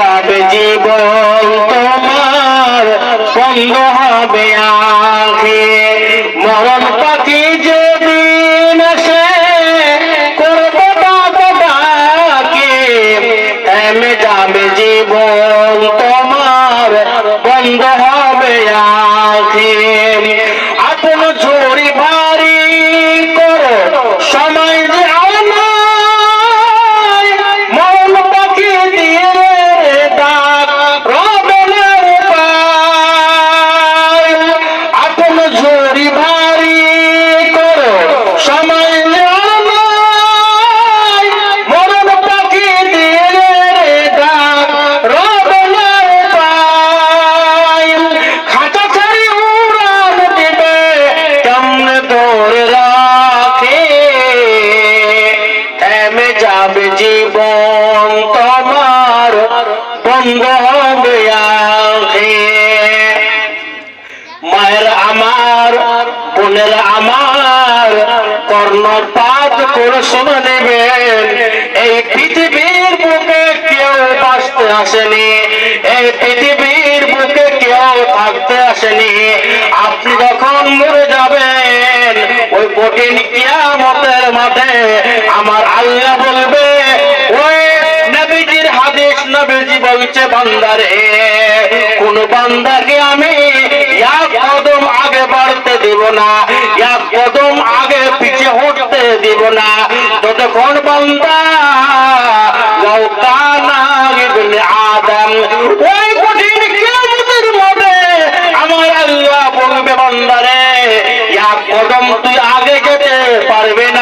যাবে জীবন তোমার বন্ধ হবে আঁখে মরণ পাখি যেদিন আসে করবে ডাকে থেমে যাবে জীবন তোমার বন্ধ হবে আঁখে আপন ঝুড়ি ভারী করো সময় যে জীবন তোমার বন্ধ হবে আঁখে মায়ের আমার বোনের আমার কর্ণপাত করে শুনে নেবেন এই পৃথিবীর বুকে কেউ বাঁচতে আসেনি এই পৃথিবীর বুকে কেউ থাকতে আসেনি আপনি যখন মরে যাবেন ওই কঠিন কিয়ামতের মাঠে আমার আল্লাহ বলবে ওই নবীজির হাদিস নবীজি বলছে বান্দারে কোন বান্দাকে আমি এক কদম আগে বাড়তে দেব না এক কদম আগে পিছিয়ে হটতে দেব না ততক্ষণ বান্দা লাউ কানা ইবনে আদম ওই কঠিন কিয়ামতের মাঠে আমার আল্লাহ বলবে বান্দারে এক কদম তুই আগে যেতে পারবে না